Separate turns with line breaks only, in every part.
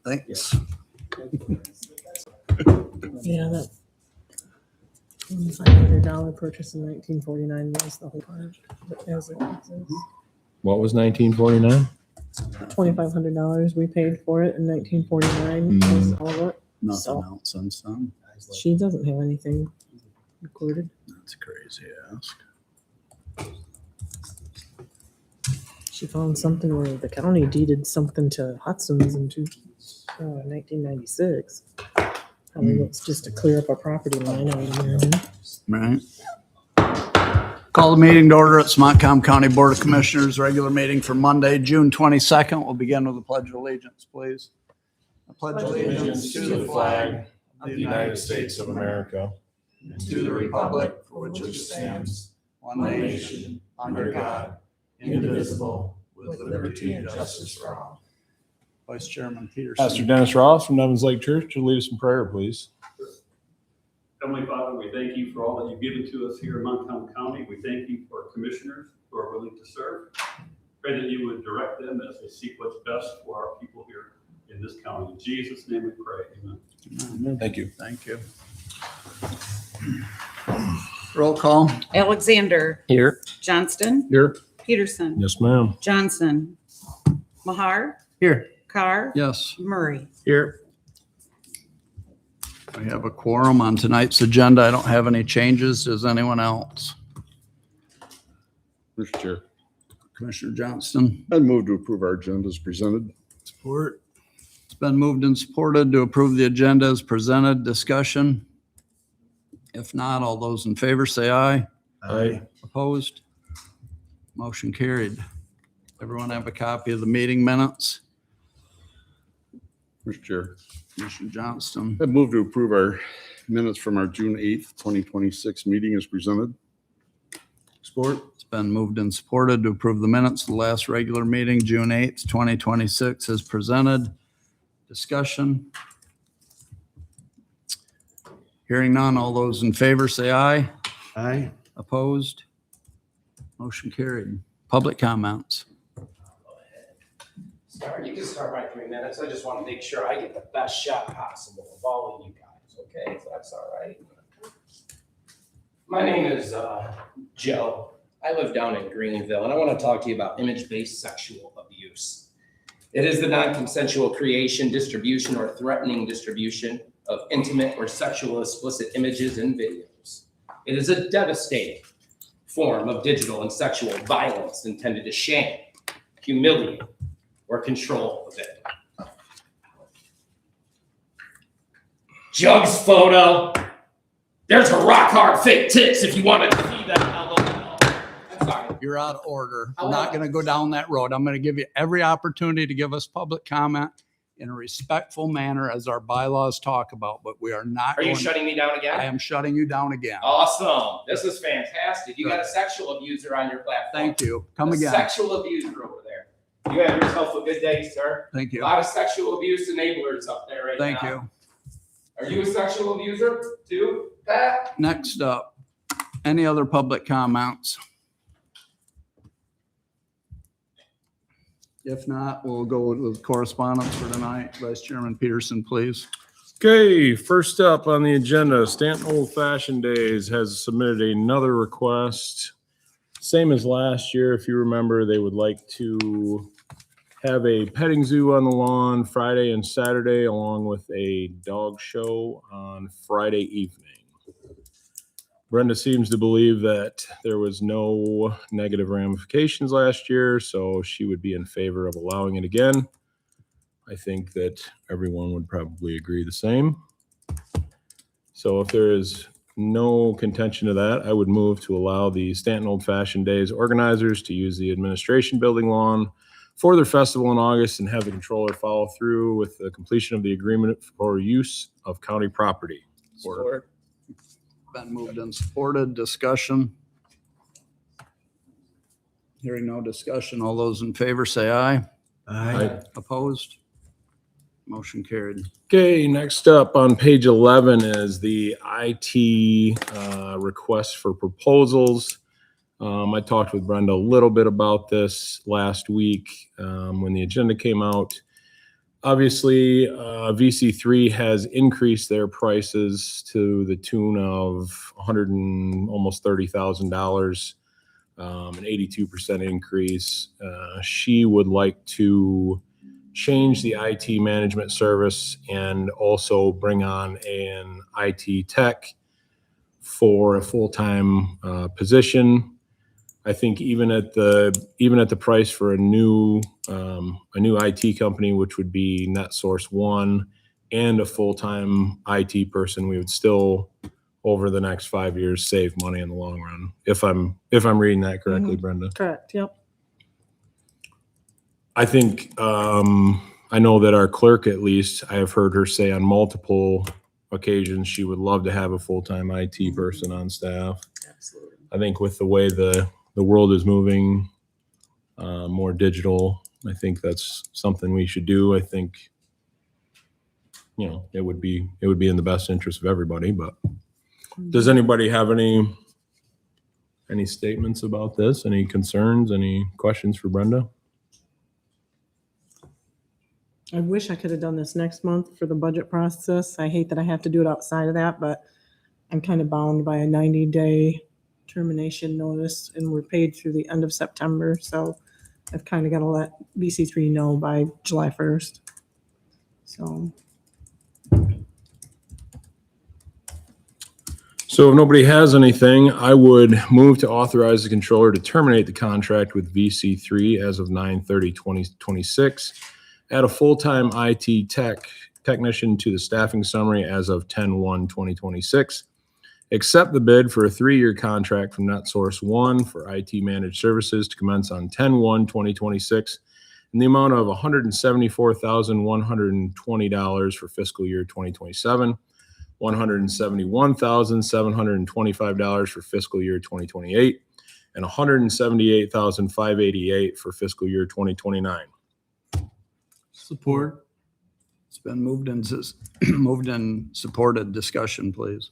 Thanks.
Yeah, that $500 purchase in 1949 was the whole part. As it is.
What was 1949?
$2,500 we paid for it in 1949 was all of it.
Nothing
So-
else since then.
She doesn't have anything recorded.
That's crazy ask.
She found something where the county deeded something to Hudson's in 1996. Probably looks just to clear up a property line out there.
Right. Call the meeting to order at Montcalm County Board of Commissioners, regular meeting for Monday, June 22nd. We'll begin with the Pledge of Allegiance, please. I pledge allegiance to the flag
of the United States of America,
and to the republic for which it stands, one nation, under God, indivisible, with liberty and justice for all. Vice Chairman Peterson.
Pastor Dennis Ross from Evans Lake Church, will lead us in prayer, please.
Heavenly Father, we thank you for all that you've given to us here in Montcalm County. We thank you for commissioners who are willing to serve. Pray that you would direct them as they seek what's best for our people here in this county. In Jesus' name we pray. Amen.
Thank you.
Thank you. Roll call.
Alexander.
Here.
Johnston.
Here.
Peterson.
Yes, ma'am.
Johnson. Mahar.
Here.
Carr.
Yes.
Murray.
Here.
We have a quorum on tonight's agenda. I don't have any changes. Does anyone else?
Mr. Chair,
Commissioner Johnston.
I'd move to approve our agenda as presented.
Support. It's been moved and supported to approve the agenda as presented. Discussion? If not, all those in favor say aye.
Aye.
Opposed? Motion carried. Everyone have a copy of the meeting minutes?
Mr. Chair,
Commissioner Johnston.
I'd move to approve our minutes from our June 8th, 2026 meeting as presented.
Support. It's been moved and supported to approve the minutes of the last regular meeting, June 8th, 2026 as presented. Discussion? Hearing none, all those in favor say aye.
Aye.
Opposed? Motion carried. Public comments.
Start. You can start by 3 minutes. I just want to make sure I get the best shot possible of all of you guys. Okay, so that's all right. My name is Joe. I live down in Greenville, and I want to talk to you about image-based sexual abuse. It is the non-consensual creation, distribution, or threatening distribution of intimate or sexual explicit images and videos. It is a devastating form of digital and sexual violence intended to shame, humiliate, or control a victim. Jug's photo. There's a rock hard fake tits if you want to see that. I'm sorry.
You're out of order. I'm not going to go down that road. I'm going to give you every opportunity to give us public comment in a respectful manner as our bylaws talk about, but we are not.
Are you
going-
shutting me down again?
I am shutting you down again.
Awesome. This is fantastic. You got a sexual abuser on your platform.
Thank you. Come
A
again.
Sexual abuser over there. You have yourself a good day, sir.
Thank
A
you.
lot of sexual abuse enablers up there right
Thank
now.
you.
Are you a sexual abuser too, Pat?
Next up, any other public comments? If not, we'll go with correspondence for tonight. Vice Chairman Peterson, please.
Okay, first up on the agenda, Stanton Old Fashioned Days has submitted another request. Same as last year, if you remember, they would like to have a petting zoo on the lawn Friday and Saturday, along with a dog show on Friday evening. Brenda seems to believe that there was no negative ramifications last year, so she would be in favor of allowing it again. I think that everyone would probably agree the same. So if there is no contention to that, I would move to allow the Stanton Old Fashioned Days organizers to use the administration building lawn for their festival in August and have the controller follow through with the completion of the agreement for use of county property.
Support. Been moved and supported. Discussion. Hearing no discussion, all those in favor say aye.
Aye.
Opposed? Motion carried.
Okay, next up on page 11 is the IT request for proposals. I talked with Brenda a little bit about this last week when the agenda came out. Obviously, VC3 has increased their prices to the tune of almost $30,000, an 82% increase. She would like to change the IT management service and also bring on an IT tech for a full-time position. I think even at the price for a new IT company, which would be NetSource One, and a full-time IT person, we would still, over the next 5 years, save money in the long run. If I'm reading that correctly, Brenda.
Correct, yep.
I think I know that our clerk, at least, I have heard her say on multiple occasions she would love to have a full-time IT person on staff.
Absolutely.
I think with the way the world is moving, more digital, I think that's something we should do. I think, it would be in the best interest of everybody. But does anybody have any statements about this? Any concerns? Any questions for Brenda?
I wish I could have done this next month for the budget process. I hate that I have to do it outside of that, but I'm kind of bound by a 90-day termination notice, and we're paid through the end of September. So I've kind of got to let BC3 know by July 1st. So
So if nobody has anything, I would move to authorize the controller to terminate the contract with VC3 as of 9/30/2026. Add a full-time IT technician to the staffing summary as of 10/1/2026. Accept the bid for a 3-year contract from NetSource One for IT managed services to commence on 10/1/2026 in the amount of $174,120 for fiscal year 2027, $171,725 for fiscal year 2028, and $178,588 for fiscal year 2029.
Support. It's been moved and supported. Discussion, please.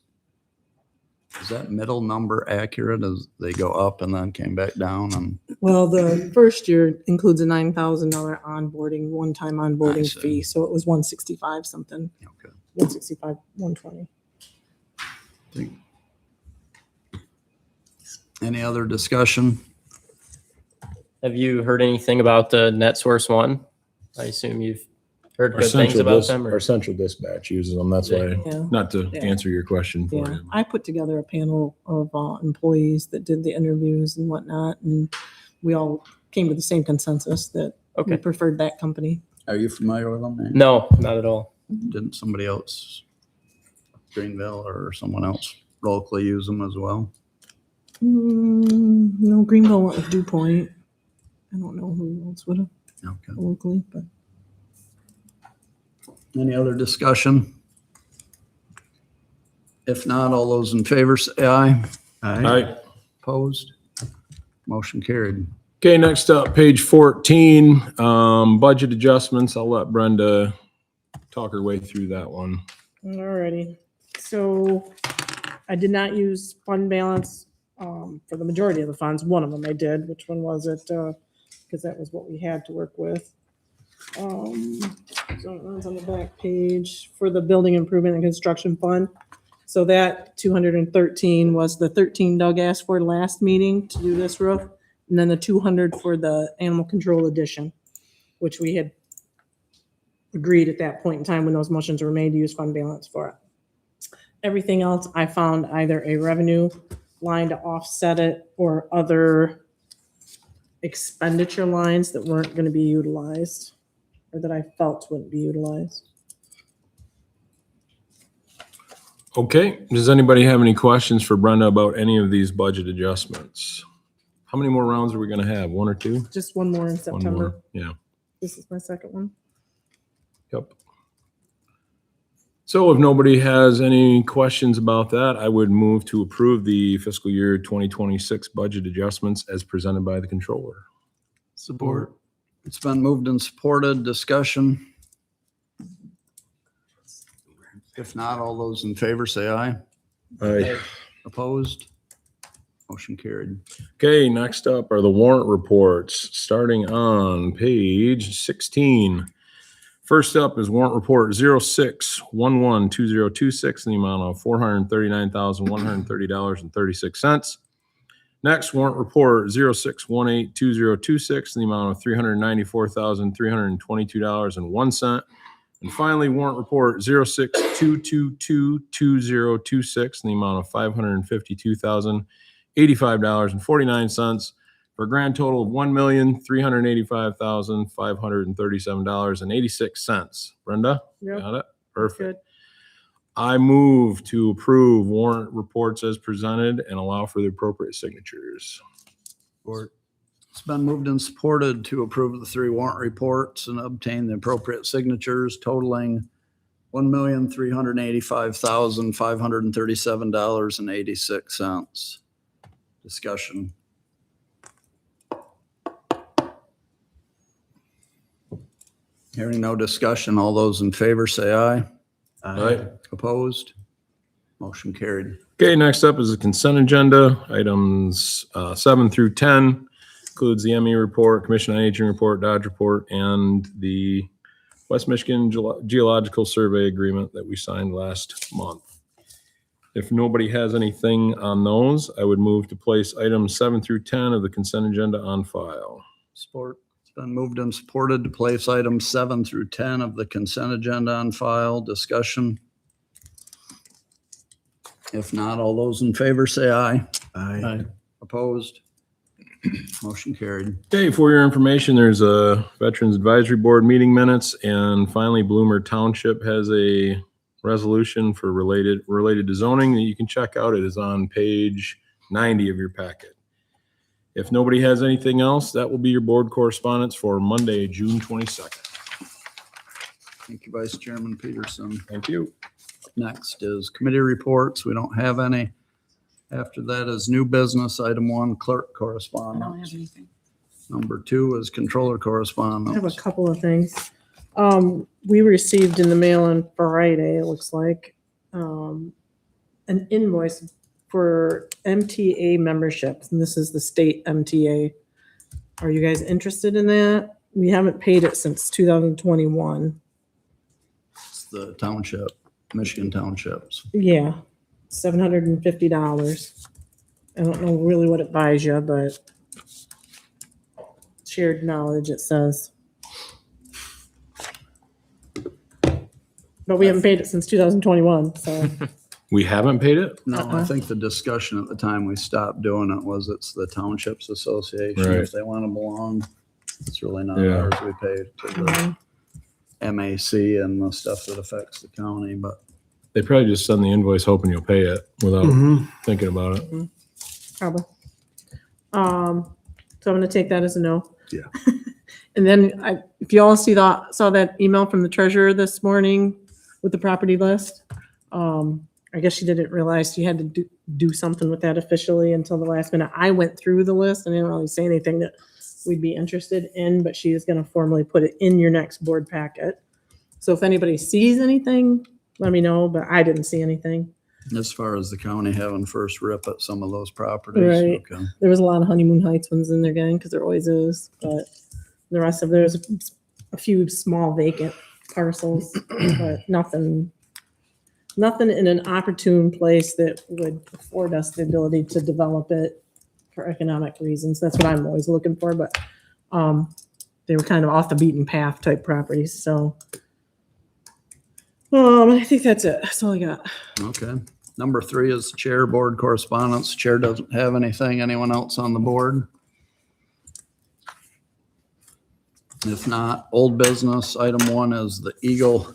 Is that middle number accurate as they go up and then came back down? And
well, the first year includes a $9,000 onboarding, one-time
I
onboarding
see.
fee. So it was 165 something,
okay.
165, 120.
Any other discussion?
Have you heard anything about the NetSource One? I assume you've heard good things about them.
Our central dispatch uses them. That's why,
Yeah.
not to
Yeah.
answer your question for
Yeah,
you.
I put together a panel of employees that did the interviews and whatnot, and we all came to the same consensus that we
Okay.
preferred that company.
Are you familiar with them? Nate?
No, not at all.
Didn't somebody else, Greenville or someone else locally use them as well?
No, Greenville went with Dew Point. I don't know who else would have
Okay.
locally, but
Any other discussion? If not, all those in favor say aye.
All right.
Opposed? Motion carried.
Okay, next up, page 14, budget adjustments. I'll let Brenda talk her way through that one.
alrighty. So I did not use fund balance for the majority of the funds. One of them I did. Which one was it? Because that was what we had to work with. So it runs on the back page for the building improvement and construction fund. So that 213 was the 13 Doug asked for last meeting to do this roof. And then the 200 for the animal control addition, which we had agreed at that point in time when those motions were made to use fund balance for it. Everything else, I found either a revenue line to offset it or other expenditure lines that weren't going to be utilized or that I felt wouldn't be utilized.
Okay, does anybody have any questions for Brenda about any of these budget adjustments? How many more rounds are we gonna have? 1 or 2?
Just one more in
One
September.
more. Yeah,
This is my second one.
yep. So if nobody has any questions about that, I would move to approve the fiscal year 2026 budget adjustments as presented by the controller.
Support. It's been moved and supported. Discussion. If not, all those in favor say aye.
Aye.
Opposed? Motion carried.
Okay, next up are the warrant reports, starting on page 16. First up is warrant report 06112026 in the amount of $439,130.36. Next, warrant report 06182026 in the amount of $394,322.01. And finally, warrant report 0622222026 in the amount of $552,085.49 for a grand total of $1,385,537.86. Brenda,
Yep,
got it?
that's
Perfect.
good.
I move to approve warrant reports as presented and allow for the appropriate signatures.
It's been moved and supported to approve the 3 warrant reports and obtain the appropriate signatures totaling $1,385,537.86. Discussion. Hearing no discussion, all those in favor say aye.
Aye.
Opposed? Motion carried.
Okay, next up is the consent agenda. Items 7 through 10 includes the ME report, Commission on Aging report, Dodge report, and the West Michigan Geological Survey Agreement that we signed last month. If nobody has anything on those, I would move to place items 7 through 10 of the consent agenda on file.
Support. It's been moved and supported to place items 7 through 10 of the consent agenda on file. Discussion. If not, all those in favor say aye.
Aye.
Opposed? Motion carried.
Okay, for your information, there's a Veterans Advisory Board meeting minutes, and finally, Bloomer Township has a resolution for related to zoning that you can check out. It is on page 90 of your packet. If nobody has anything else, that will be your board correspondence for Monday, June 22nd.
Thank you, Vice Chairman Peterson.
Thank you.
Next is committee reports. We don't have any. After that is new business. Item 1, clerk
I don't have
correspondence.
anything.
Number 2 is controller
I have a
correspondence.
couple of things. We received in the mail on Friday, it looks like, an invoice for MTA memberships, and this is the state MTA. Are you guys interested in that? We haven't paid it since 2021.
It's the township, Michigan townships.
Yeah, $750. I don't know really what it buys you, but shared knowledge, it says. But we haven't paid it since 2021, so.
We haven't paid it?
No, I
Uh-uh.
think the discussion at the time we stopped doing it was it's the Townships Association.
Right.
If they want to belong, it's really not
Yeah.
ours. We pay to the MAC and the stuff that affects the county, but
They probably just send the invoice hoping you'll pay it without thinking about it.
Probably. So I'm gonna take that as a no.
Yeah.
And then if you all saw that email from the treasurer this morning with the property list, I guess she didn't realize she had to do something with that officially until the last minute. I went through the list and didn't really say anything that we'd be interested in, but she is gonna formally put it in your next board packet. So if anybody sees anything, let me know, but I didn't see anything.
as far as the county having first rip at some of those properties.
Right.
Okay.
There was a lot of Honeymoon Heights ones in there gang, because there always is, but the rest of there's a few small vacant parcels, but nothing in an opportune place that would afford us the ability to develop it for economic reasons. That's what I'm always looking for, but they were kind of off the beaten path type properties, so. I think that's it. That's all I got.
Okay. Number 3 is chair board correspondence. Chair doesn't have anything. Anyone else on the board? If not, old business. Item 1 is the Eagle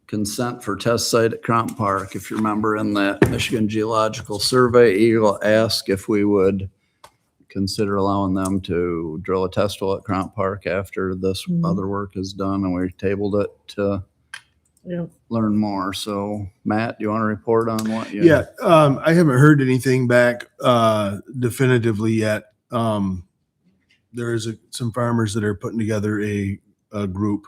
consent for test site at Cromp Park. If you remember in that Michigan Geological Survey, Eagle asked if we would consider allowing them to drill a test well at Cromp Park after this
Mhm.
other work is done, and we tabled it to
Yeah.
learn more. So Matt, do you want to report on what you?
Yeah, I haven't heard anything back definitively yet. There is some farmers that are putting together a group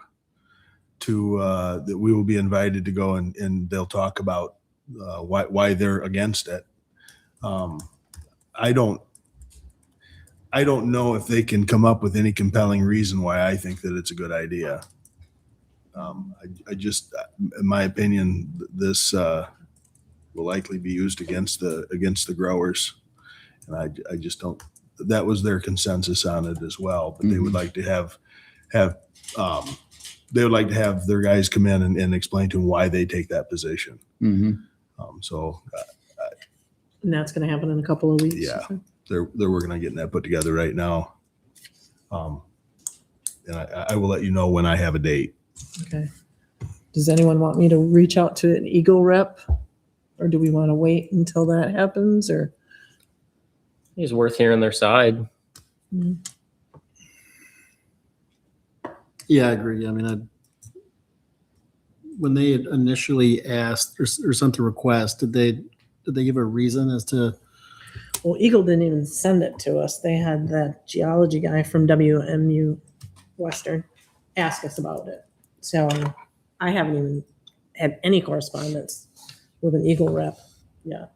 to that we will be invited to go and they'll talk about why they're against it. I don't know if they can come up with any compelling reason why I think that it's a good idea. I just, in my opinion, this will likely be used against the growers. And I just don't, that was their consensus on it as well, but they would like to have they would like to have their guys come in and explain to them why they take that position. So
And that's going to happen in a couple of weeks.
Yeah. they're working on getting that put together right now. And I will let you know when I have a date.
Okay. Does anyone want me to reach out to an Eagle rep? Or do we want to wait until that happens or?
It's worth hearing their side.
Yeah, I agree. I mean, when they had initially asked or sent the request, did they give a reason as to?
Well, Eagle didn't even send it to us. They had that geology guy from WMU Western ask us about it. So I haven't even had any correspondence with an Eagle rep. Yeah.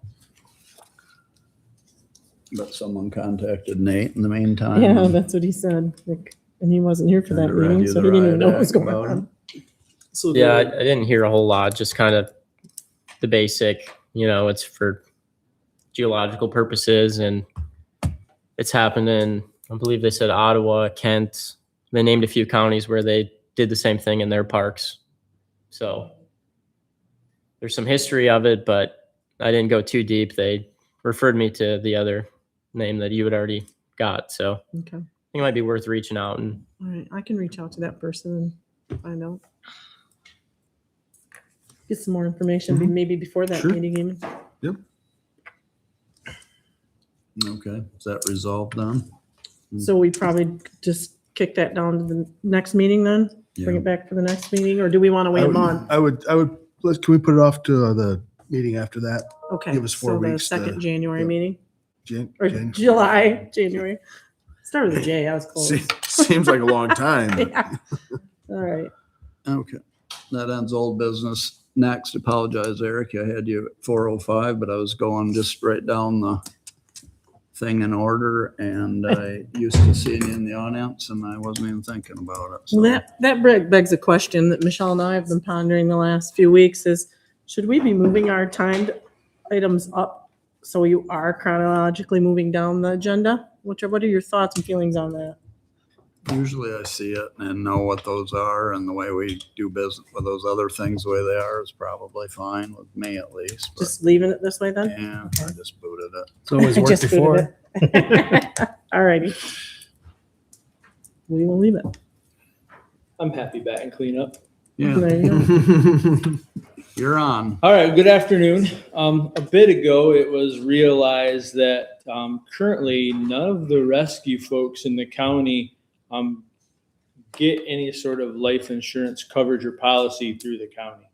But someone contacted Nate in the meantime.
Yeah, that's what he said. Like, and he wasn't here for that
Kinda read
meeting,
you
so
the
he didn't even know
riot
what was
act
going
about
on.
So
Yeah, I didn't hear a whole lot, just kind of the basic, it's for geological purposes, and it's happened in, I believe they said Ottawa, Kent. They named a few counties where they did the same thing in their parks. So there's some history of it, but I didn't go too deep. They referred me to the other name that you had already got. So I
Okay.
think it might be worth reaching out. And
All right. I can reach out to that person and find out. Get some more information, maybe before that
Sure.
meeting even.
Okay, is that resolved then?
So we probably just kick that down to the next meeting then? Bring
Yeah.
it back for the next meeting, or do we want to wait a month?
I would, can we put it off to the meeting after that?
Okay.
give us 4
so
weeks
the
to-
second January
yep.
meeting, or
Jan-
January. Start with a J, I was close.
Seems like a long time. but-
Yeah. All right.
Okay, that ends old business. Next, apologize, Eric, I had you at 4:05, but I was going just right down the thing in order, and I used to seeing you in the audience, and I wasn't even thinking about it. So
Well, that begs a question that Michelle and I have been pondering the last few weeks is, should we be moving our timed items up so you are chronologically moving down the agenda? What are your thoughts and feelings on that?
usually I see it and know what those are, and the way we do business with those other things, the way they are, is probably fine with me at least. But
Just leaving it this way then?
yeah, I just booted it.
It's always
I
worked
just booted
before.
it. All righty. We will leave it.
I'm happy back and clean up.
Yeah,
There you go.
you're on.
All right, good afternoon. A bit ago, it was realized that currently none of the rescue folks in the county get any sort of life insurance coverage or policy through the county.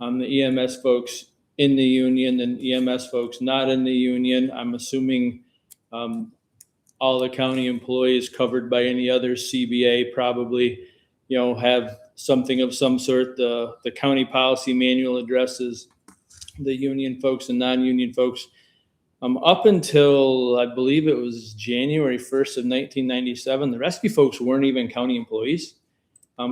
The EMS folks in the union and EMS folks not in the union, I'm assuming all the county employees covered by any other CBA probably, have something of some sort. The county policy manual addresses the union folks and non-union folks. Up until I believe it was January 1st of 1997, the rescue folks weren't even county employees.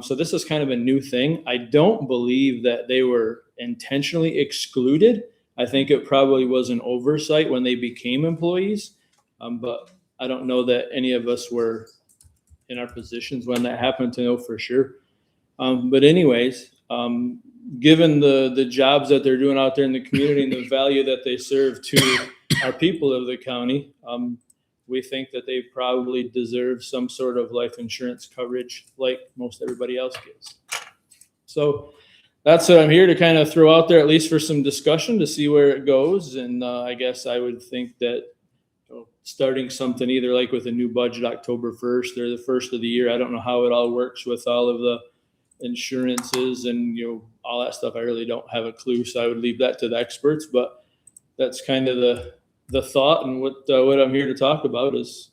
So this is kind of a new thing. I don't believe that they were intentionally excluded. I think it probably was an oversight when they became employees. But I don't know that any of us were in our positions when that happened to know for sure. But anyways, given the jobs that they're doing out there in the community and the value that they serve to our people of the county, we think that they probably deserve some sort of life insurance coverage like most everybody else gets. So that's what I'm here to kind of throw out there, at least for some discussion to see where it goes. And I guess I would think that starting something either like with a new budget October 1st or the first of the year, I don't know how it all works with all of the insurances and all that stuff. I really don't have a clue, so I would leave that to the experts. But that's kind of the thought, and what I'm here to talk about is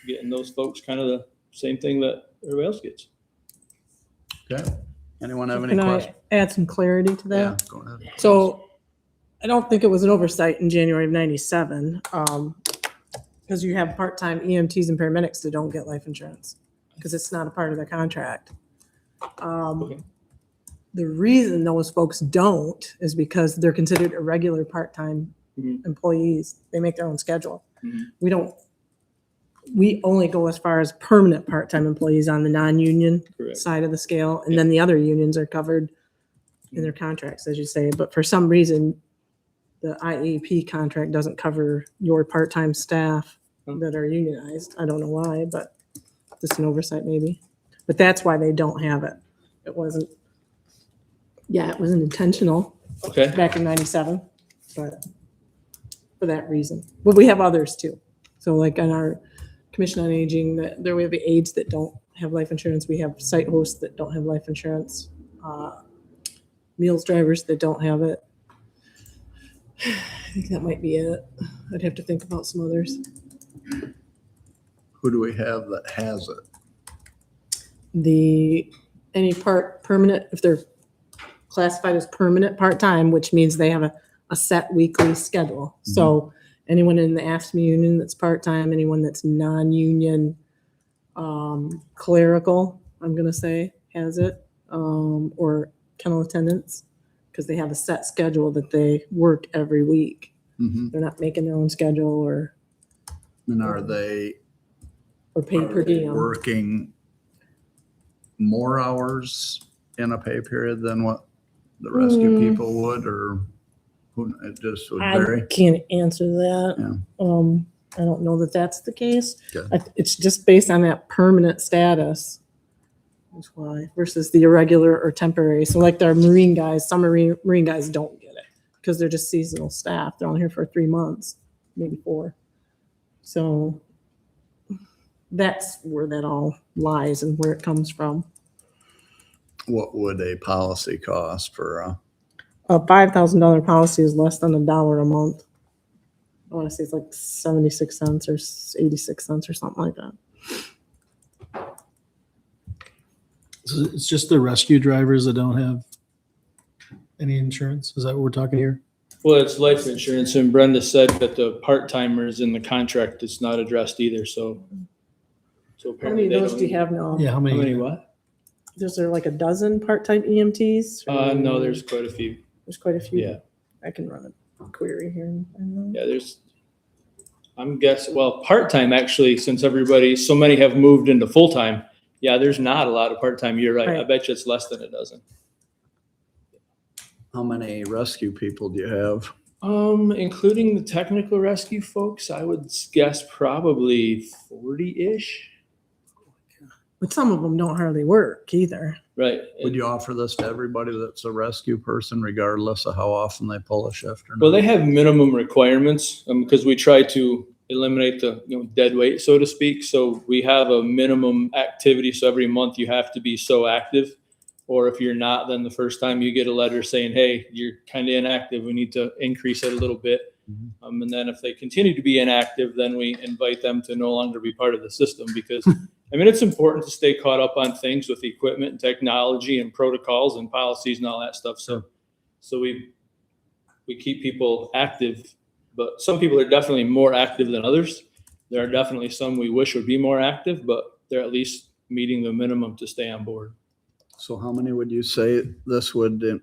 getting those folks kind of the same thing that everybody else gets.
Okay. Anyone have any
Can I
questions?
add some clarity to that?
Yeah, go ahead.
So I don't think it was an oversight in January of 97, because you have part-time EMTs and paramedics that don't get life insurance because it's not a part of their contract.
Okay.
The reason those folks don't is because they're considered irregular part-time
Mhm.
employees. They make their own schedule.
Mhm.
We only go as far as permanent part-time employees on the non-union
Correct.
side of the scale. And then the other unions are covered in their contracts, as you say. But for some reason, the IAP contract doesn't cover your part-time staff that are unionized. I don't know why, but just an oversight maybe. But that's why they don't have it. It wasn't intentional
Okay.
back in 97, but for that reason. But we have others too. So like on our Commission on Aging, there we have aides that don't have life insurance. We have site hosts that don't have life insurance. Meals drivers that don't have it. I think that might be it. I'd have to think about some others.
Who do we have that has it?
Any permanent, if they're classified as permanent part-time, which means they have a set weekly schedule. So anyone in the AFSCME union that's part-time, anyone that's non-union, clerical, I'm gonna say, has it, or kennel attendants, because they have a set schedule that they work every week.
Mhm.
They're not making their own schedule or
And are they
paid per diem.
working more hours in a pay period than what the rescue people would, or it just would
I
vary?
can't answer that.
Yeah.
I don't know that that's the case.
Okay.
It's just based on that permanent status. That's why, versus the irregular or temporary. So like our marine guys, some marine guys don't get it because they're just seasonal staff. They're only here for 3 months, maybe 4. So that's where that all lies and where it comes from.
What would a policy cost for
A $5,000 policy is less than $1 a month. I want to say it's like 76 cents or 86 cents or something like that.
So it's just the rescue drivers that don't have any insurance? Is that what we're talking here?
Well, it's life insurance, and Brenda said that the part-timers in the contract is not addressed either, so.
How
apparently
many
they
of those
don't
do you
need-
have now?
Yeah, how
How
many?
many what?
Is there like a dozen part-time EMTs?
No, there's quite a few.
There's quite a few.
Yeah.
I can run a query here. And find them.
Yeah, I'm guessing, well, part-time actually, since so many have moved into full-time. Yeah, there's not a lot of part-time. You're right. I
Right.
bet you it's less than a dozen.
how many rescue people do you have?
Including the technical rescue folks, I would guess probably 40-ish.
But some of them don't hardly work either.
Right.
Would you offer this to everybody that's a rescue person, regardless of how often they pull a shift or not?
Well, they have minimum requirements because we try to eliminate the dead weight, so to speak. So we have a minimum activity. So every month you have to be so active. Or if you're not, then the first time you get a letter saying, hey, you're kind of inactive, we need to increase it a little bit. And then if they continue to be inactive, then we invite them to no longer be part of the system because, I mean, it's important to stay caught up on things with equipment and technology and protocols and policies and all that stuff. So we keep people active, but some people are definitely more active than others. There are definitely some we wish would be more active, but they're at least meeting the minimum to stay on board.
So how many would you say this would
I'm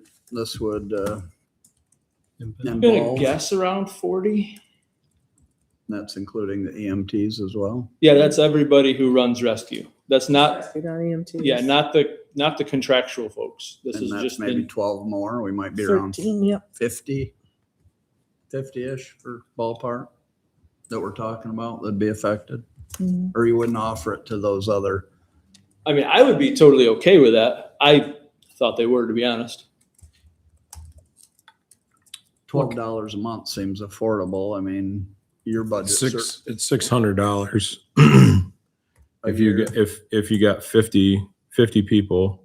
gonna
involve?
guess around 40.
That's including the EMTs as well?
Yeah, that's everybody who runs rescue. That's not,
Rescued on EMTs.
yeah, not the contractual folks. This
And
is
that's
just
maybe
the,
12 more. We might be around
13, yep.
50-ish for ballpark that we're talking about that'd be affected.
Mhm.
Or you wouldn't offer it to those other,
I mean, I would be totally okay with that. I thought they were, to be honest.
$12 a month seems affordable. I mean, your budget.
It's $600.
a
If you
year.
get, if you got 50 people,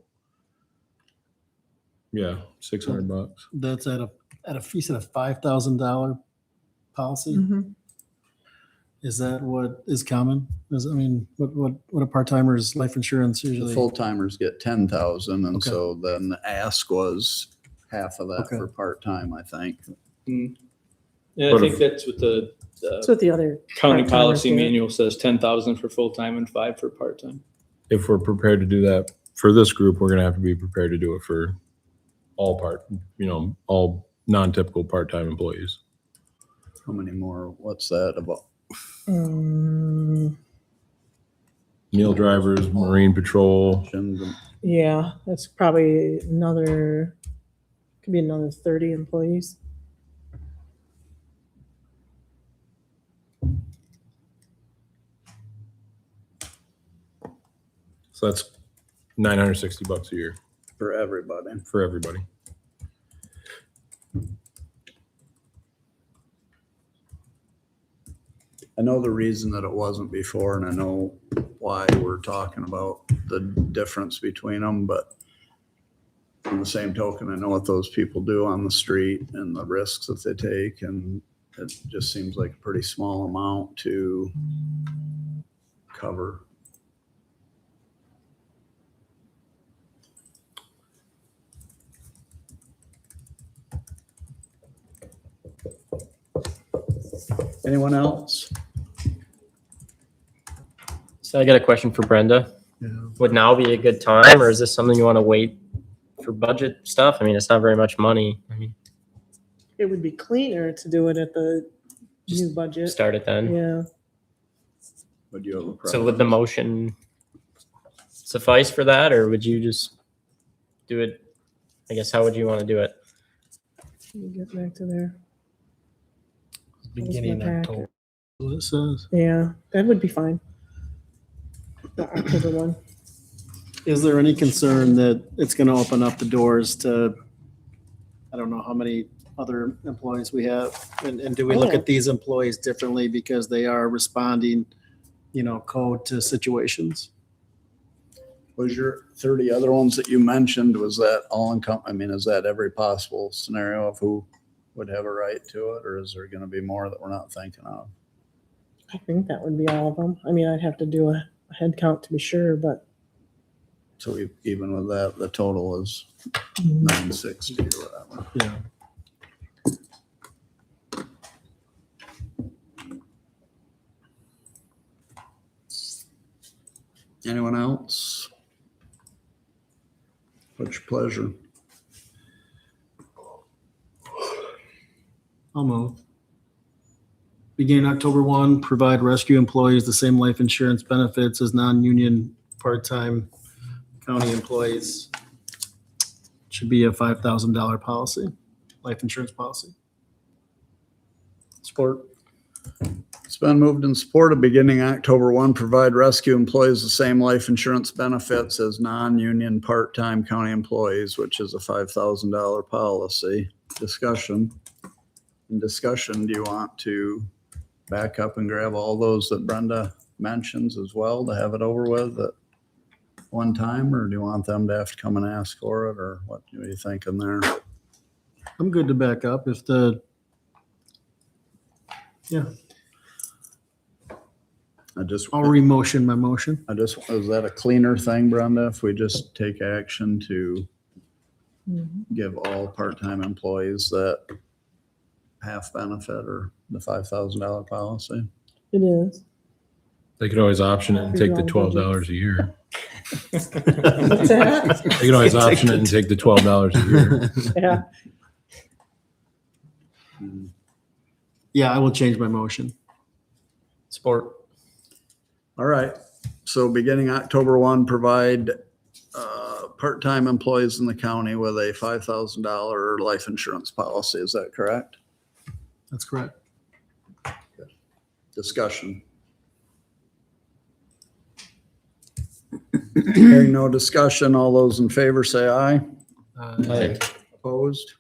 yeah, $600.
That's at a fee set of $5,000 policy.
Mhm.
Is that what is common? What a part-timer's life insurance
The
usually?
full timers get 10,000, and
Okay.
so then the ask was half of that
Okay.
for part-time, I think.
And I
But
think
if-
that's what the
That's what the other.
county
part-timers
policy
get.
manual says, 10,000 for full-time and 5 for part-time.
If we're prepared to do that for this group, we're gonna have to be prepared to do it for all non-typical part-time employees.
How many more? What's that about?
Meal drivers, marine patrol.
Yeah, that's probably could be another 30 employees.
So that's $960 a year
For everybody.
for everybody.
I know the reason that it wasn't before, and I know why we're talking about the difference between them, but on the same token, I know what those people do on the street and the risks that they take, and it just seems like a pretty small amount to cover. Anyone else?
So I got a question for Brenda.
Yeah.
Would now be a good time, or is this something you want to wait for budget stuff? I mean, it's not very much money. I mean,
It would be cleaner to do it at the new budget.
start it then.
Yeah.
Would you have a preference?
So would the motion suffice for that, or would you just do it? I guess, how would you want to do it?
Let me get back to there.
Beginning
That was my
October.
packet.
What it says.
Yeah, that would be fine. The October one.
Is there any concern that it's going to open up the doors to, I don't know how many other employees we have? And do we look
Oh.
at these employees differently because they are responding, code to situations?
Was your 30 other ones that you mentioned, was that I mean, is that every possible scenario of who would have a right to it, or is there gonna be more that we're not thinking of?
I think that would be all of them. I mean, I'd have to do a head count to be sure, but
So even with that, the total is 960 or whatever.
Yeah.
Anyone else? What's your pleasure?
I'll move. Beginning October 1, provide rescue employees the same life insurance benefits as non-union part-time county employees. Should be a $5,000 policy, life insurance policy.
Support.
It's been moved and supported beginning October 1, provide rescue employees the same life insurance benefits as non-union part-time county employees, which is a $5,000 policy. Discussion. In discussion, do you want to back up and grab all those that Brenda mentions as well to have it over with at one time, or do you want them to have to come and ask for it, or what are you thinking there?
I'm good to back up if I'll re-motion my motion.
Is that a cleaner thing, Brenda, if we just take action to give all part-time employees that half benefit or the $5,000 policy?
it is.
They could always option it and take the $12 a year.
What's that?
They could always option it and take the $12 a year.
Yeah.
Yeah, I will change my motion.
Support.
All right, so beginning October 1, provide part-time employees in the county with a $5,000 life insurance policy. Is that correct?
That's correct.
Discussion. Hearing no discussion, all those in favor say aye.
Aye.
Opposed?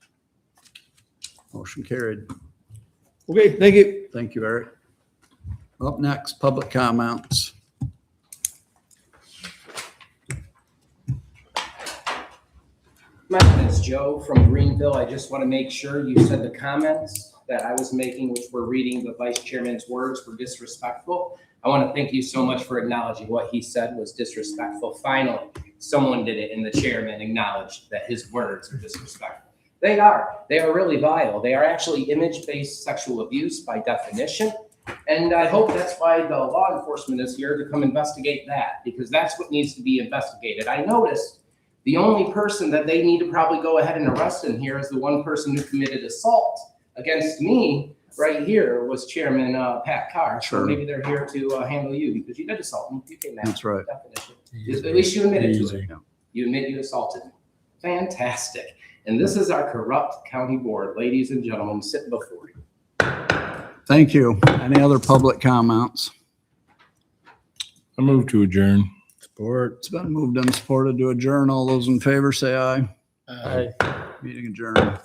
Motion carried.
Okay, thank you.
Thank you, Eric. Up next, public comments.
My name is Joe from Greenville. I just want to make sure you said the comments that I was making, which were reading the vice chairman's words, were disrespectful. I want to thank you so much for acknowledging what he said was disrespectful. Finally, someone did it and the chairman acknowledged that his words are disrespectful. They are. They are really vile. They are actually image-based sexual abuse by definition. And I hope that's why the law enforcement is here to come investigate that, because that's what needs to be investigated. I noticed The only person that they need to probably go ahead and arrest in here is the one person who committed assault against me right here was Chairman Pat Carr. So
Sure.
maybe they're here to handle you because you did assault me. You came out.
That's right.
Definition. At least you admitted to
Easy.
it. You admit you assaulted me. Fantastic. And this is our corrupt county board, ladies and gentlemen, sitting before you.
Thank you. Any other public comments?
I move to adjourn.
Support.
It's been moved and supported to adjourn. All those in favor say aye.
I
Meeting adjourned.